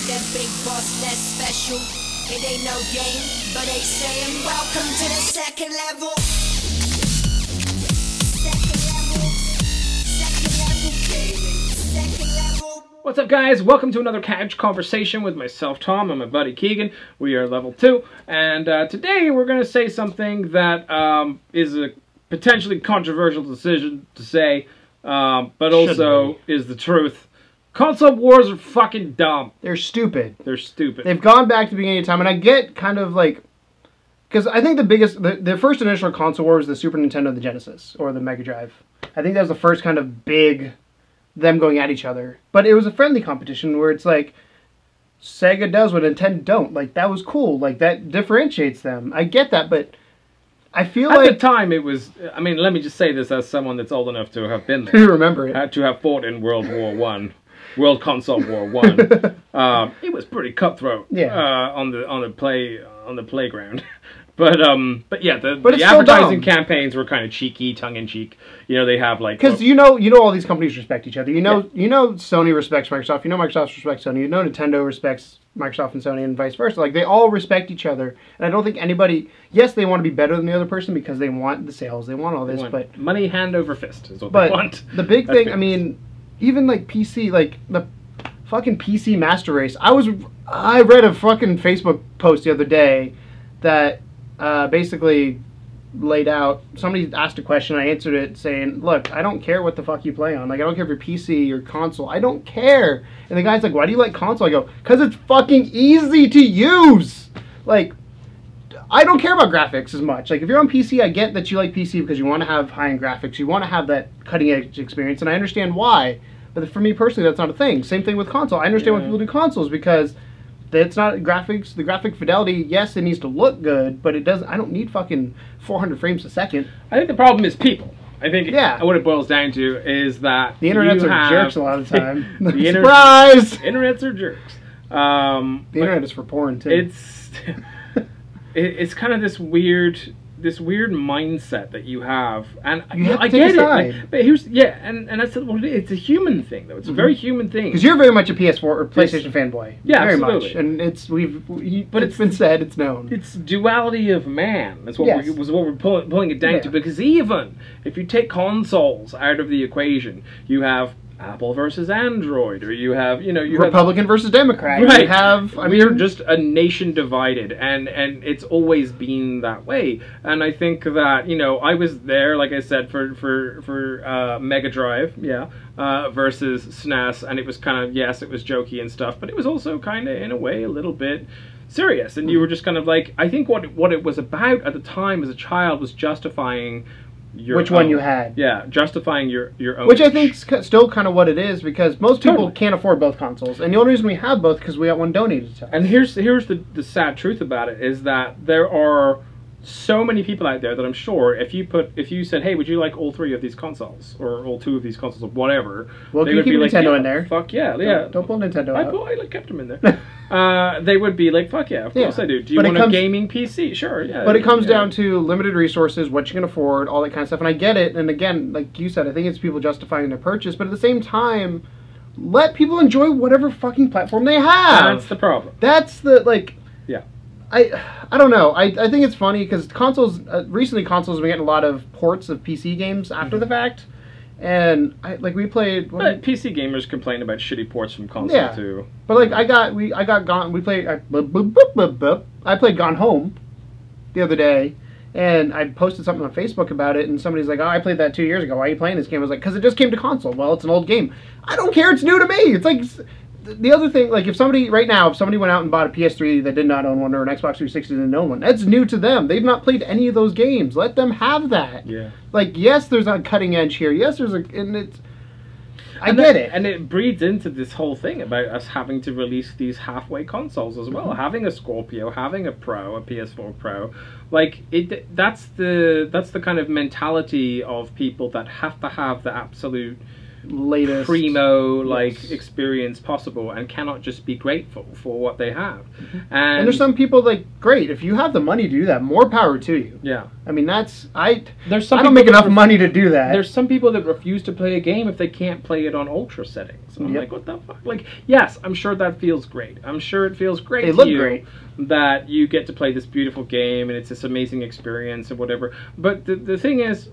That big boss, that's special. It ain't no game, but they saying welcome to the second level. Second level. Second level, baby. Second level. What's up, guys? Welcome to another Couch Conversation with myself, Tom, and my buddy Keegan. We are level 2, and today we're going to say something that is a potentially controversial decision to say, but also is the truth. Console wars are fucking dumb. They're stupid. They're stupid. They've gone back to the beginning of time, and I get kind of like... Because I think the first initial console war was the Super Nintendo, the Genesis, or the Mega Drive. I think that was the first kind of big... them going at each other. But it was a friendly competition where it's like... Sega does what Nintendo don't. Like, that was cool. Like, that differentiates them. I get that, but... I feel At like... the time, it was... I mean, let me just say this as someone that's old enough to have been there. To remember it. Had to have fought in World War One. World Console War One. It was pretty cutthroat. Yeah. On the playground. But yeah, the it's advertising so dumb. campaigns were kind of cheeky, tongue in cheek. You know, they have like Because you know all these companies respect each other. You know Sony respects Microsoft. You know Microsoft respects Sony. You know Nintendo respects Microsoft and Sony, and vice versa. Like, they all respect each other. And I don't think anybody... Yes, they want to be better than the other person because they want the sales. They want all this, but... money hand over fist is what they want. The big thing, I mean, even like PC, like the fucking PC Master Race. I read a fucking Facebook post the other day that basically laid out, somebody asked a question, I answered it saying, look, I don't care what the fuck you play on. Like, I don't care if you're PC or console. I don't care. And the guy's like, why do you like console? I go, because it's fucking easy to use. Like, I don't care about graphics as much. Like, if you're on PC, I get that you like PC because you want to have high-end graphics. You want to have that cutting-edge experience, and I understand why. But for me personally, that's not a thing. Same thing with console. I understand why people do consoles because it's not graphics. The graphic fidelity, yes, it needs to look good, but it doesn't. I don't need fucking 400 frames a second. I think the problem is people. I think what it boils down to is that the internets are jerks a lot of the time. Surprise! Internets are jerks. The internet is for porn too. It's kind of this weird mindset that you have, and I get it. Like, but here's and that's what it is. It's a human thing, though. It's a very human thing. Because you're very much a PS4 or PlayStation fanboy. Yeah, very absolutely. much. And it's been said, it's known. It's duality of man. That's what we're pulling it down to. Because even if you take consoles out of the equation, you have Apple versus Android, or you have, Republican versus Democrat. Right. You have, we're just a nation divided, and it's always been that way. And I think that, I was there, like I said, for Mega Drive, versus SNES, and it was kind of, yes, it was jokey and stuff, but it was also kind of, in a way, a little bit serious. And you were just kind of like, I think what it was about at the time as a child was justifying which one you had. Yeah, justifying your own. Which I think is still kind of what it is, because most people can't afford both consoles. And the only reason we have both because we got one donated to us. And here's the sad truth about it, is that there are so many people out there that I'm sure if you said, hey, would you like all 3 of these consoles, or all 2 of these consoles, or whatever, well, they would be like, Nintendo in there. Fuck yeah, Don't pull Nintendo out. I kept them in there. They would be like, fuck yeah, of course I do. Do you want a gaming PC? Sure, yeah. But it comes down to limited resources, what you can afford, all that kind of stuff. And I get it. And again, like you said, I think it's people justifying their purchase. But at the same time, let people enjoy whatever fucking platform they have. That's the problem. That's the, like... Yeah. I don't know. I think it's funny because consoles, recently consoles have been getting a lot of ports of PC games after the fact. And we played. But PC gamers complain about shitty ports from console too. But like I played Gone Home the other day, and I posted something on Facebook about it, and somebody's like, "Oh, I played that 2 years ago. Why are you playing this game?" I was like, "Because it just came to console." Well, it's an old game. I don't care. It's new to me. It's like the other thing. Like if somebody went out and bought a PS3 that did not own one, or an Xbox 360 that didn't own one, that's new to them. They've not played any of those games. Let them have that. Yeah. Like, yes, there's a cutting edge here. Yes, I get it. And it breeds into this whole thing about us having to release these halfway consoles as well. Having a Scorpio, having a Pro, a PS4 Pro, like that's the kind of mentality of people that have to have the absolute latest primo Yes. experience possible, and cannot just be grateful for what they have. And there's some people like, great, if you have the money to do that, more power to you. Yeah. I mean, I There's some don't people make that enough money to do that. There's some people that refuse to play a game if they can't play it on ultra settings. I'm Yep. like, what the fuck? Like, yes, I'm sure that feels great. I'm sure it feels great They to look you great. that you get to play this beautiful game and it's this amazing experience and whatever. But the thing is,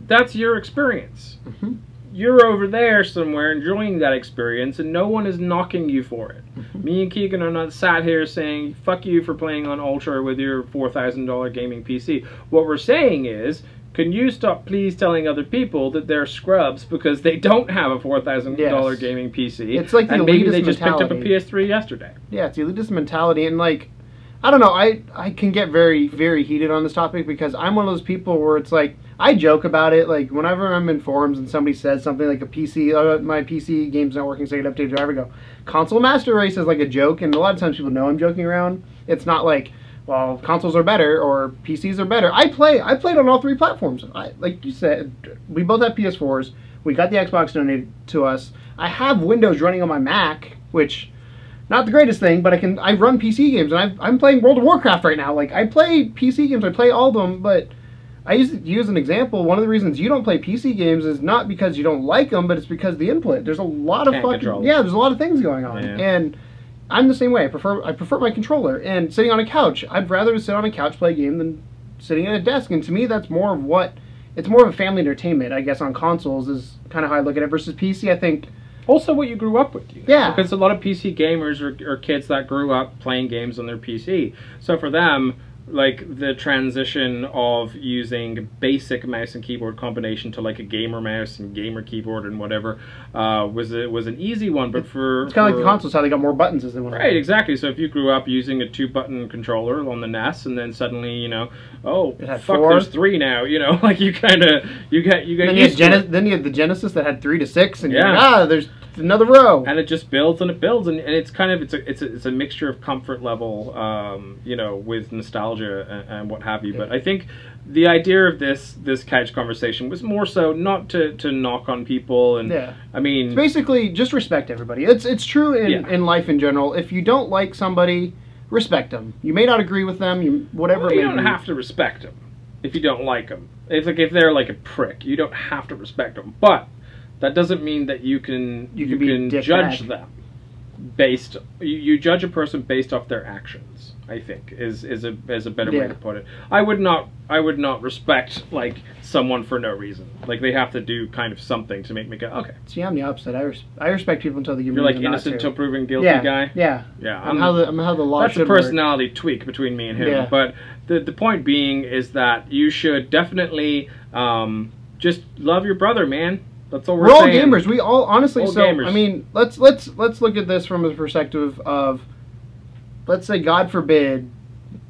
that's your experience. Mhm. You're over there somewhere enjoying that experience, and no one is knocking you for it. Mm-hmm. Me and Keegan are not sat here saying, fuck you for playing on Ultra with your $4,000 gaming PC. What we're saying is, can you stop please telling other people that they're scrubs because they don't have a $4,000 Yes. gaming PC? It's like the and maybe elitist they just picked up a mentality. PS3 yesterday. Yeah, it's the elitist mentality, and like, I don't know, I can get very, very heated on this topic because I'm one of those people where it's like, I joke about it, like, whenever I'm in forums and somebody says something like a PC, my PC game's not working, so I get updated, I ever go, console master race is like a joke, and a lot of times people know I'm joking around. It's not like, well, consoles are better, or PCs are better. I played on all three platforms. Like you said, we both have PS4s, we got the Xbox donated to us, I have Windows running on my Mac, which... not the greatest thing, but I run PC games, and I'm playing World of Warcraft right now. Like, I play PC games, I play all of them, but I use an example. One of the reasons you don't play PC games is not because you don't like them, but it's because the input. There's a lot of Can't control it. there's a lot of things going on, Yeah. and I'm the same way. I prefer my controller, and sitting on a couch. I'd rather sit on a couch play a game than sitting at a desk, and to me, that's more of it's more of a family entertainment. I guess on consoles is kind of how I look at it. Versus PC, I think. Also what you grew up with. Yeah. Because a lot of PC gamers are kids that grew up playing games on their PC. So for them, like, the transition of using basic mouse and keyboard combination to like a gamer mouse and gamer keyboard and whatever was an easy one. But for It's kind of like the consoles, how they got more buttons as they went. Right, exactly. So if you grew up using a 2-button controller on the NES, and then suddenly, you know, oh It had fuck, 4. there's 3 now. You know, like you get Then you, used to it. then you had the Genesis that had 3 to 6, and you're Yeah. like, there's another row. And it just builds and it builds, and it's kind of it's a mixture of comfort level, you know, with nostalgia and what have you. But I think the idea of this couch conversation was more so not to knock on people, and Yeah. I mean, It's basically just respect everybody. It's true Yeah. in life in general. If you don't like somebody, respect them. You may not agree with them, whatever well, it you may don't be. have to respect them if you don't like them. It's like if they're like a prick, you don't have to respect them, but that doesn't mean that you can be a dick judge bag. them based. You judge a person based off their actions. I think is a better way Yeah. to put it. I would not respect like someone for no reason. Like they have to do kind of something to make me go, okay. See, I'm the opposite. I respect people until they give me You're like reason not innocent to. till proven guilty yeah, guy. Yeah, Yeah, I'm how the law that's a should work. personality tweak between me and him. Yeah. But the point being is that you should definitely just love your brother, man. That's all we're We're all saying. gamers. We all honestly. All So gamers. I mean, let's look at this from the perspective of, let's say, God forbid,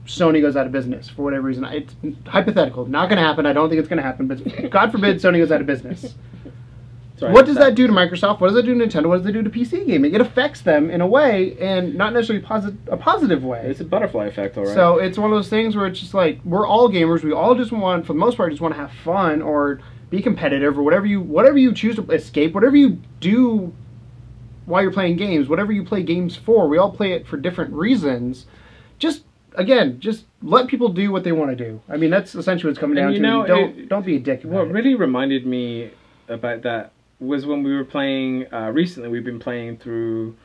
Sony goes out of business for whatever reason. It's hypothetical, not going to happen. I don't think it's going to happen. But God forbid, Sony goes out of business. Sorry, What does that do to Microsoft? What does that do to Nintendo? What does it do to PC gaming? It affects them in a way, and not necessarily a positive way. It's a butterfly effect, all right. So it's one of those things where it's just like, we're all gamers. We all just want, for the most part, just want to have fun or be competitive or whatever you choose to escape, whatever you do while you're playing games, whatever you play games for. We all play it for different reasons. Just let people do what they want to do. I mean, that's essentially what it's coming And down you to. know, Don't be a dick about What it. really reminded me about that was when we were playing recently. We've been playing through.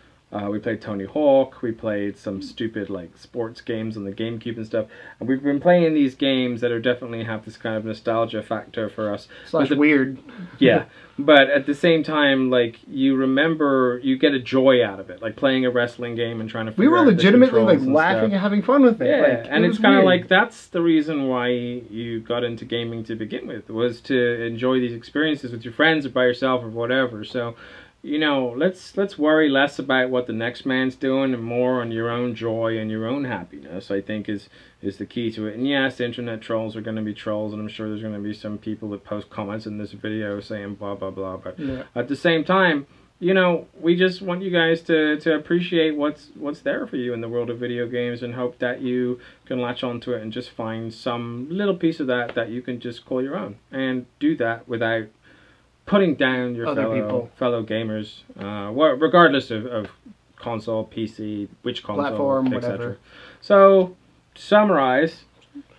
We played Tony Hawk. We played some stupid like sports games on the GameCube and stuff. And we've been playing these games that are definitely have this kind of nostalgia factor for us. Slash But the- weird. Yeah, but at the same time, like you remember, you get a joy out of it, like playing a wrestling game and trying to. We figure were out the legitimately like controls and laughing stuff. and having fun with it. Yeah, Like, and it it's was kind of weird. like that's the reason why you got into gaming to begin with, was to enjoy these experiences with your friends or by yourself or whatever. So, you know, let's worry less about what the next man's doing and more on your own joy and your own happiness, I think is the key to it. And yes, the internet trolls are going to be trolls, and I'm sure there's going to be some people that post comments in this video saying blah blah blah, but Yeah. at the same time, you know, we just want you guys to appreciate what's there for you in the world of video games, and hope that you can latch onto it and just find some little piece of that you can just call your own, and do that without putting down your Other people. fellow gamers, regardless of console, PC, which console, Platform, etc. whatever. So, to summarize,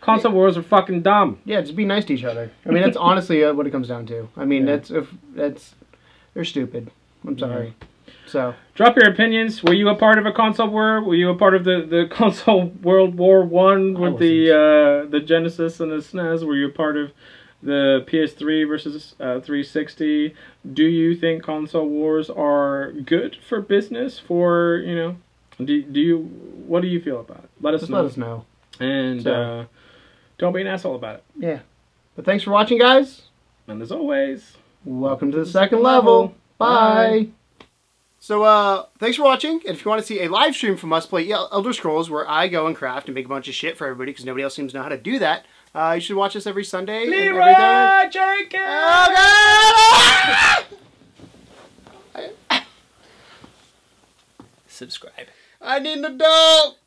console wars are fucking dumb. Yeah, just be nice to each other. I mean, that's honestly what it comes down to. I mean, Yeah. they're stupid. I'm sorry. So Drop your opinions. Were you a part of a console war? Were you a part of the console World War One with the Genesis and the SNES? Were you a part of the PS3 versus 360? Do you think console wars are good for business? For do you what do you feel about it? Let us know. And don't be an asshole about it. Yeah. But thanks for watching, guys. And as always, welcome to the second level. Bye. So, thanks for watching, and if you want to see a live stream from us play Elder Scrolls, where I go and craft and make a bunch of shit for everybody, because nobody else seems to know how to do that, you should watch us every Sunday. Leroy Jenkins! Oh, God! Subscribe. I need an adult!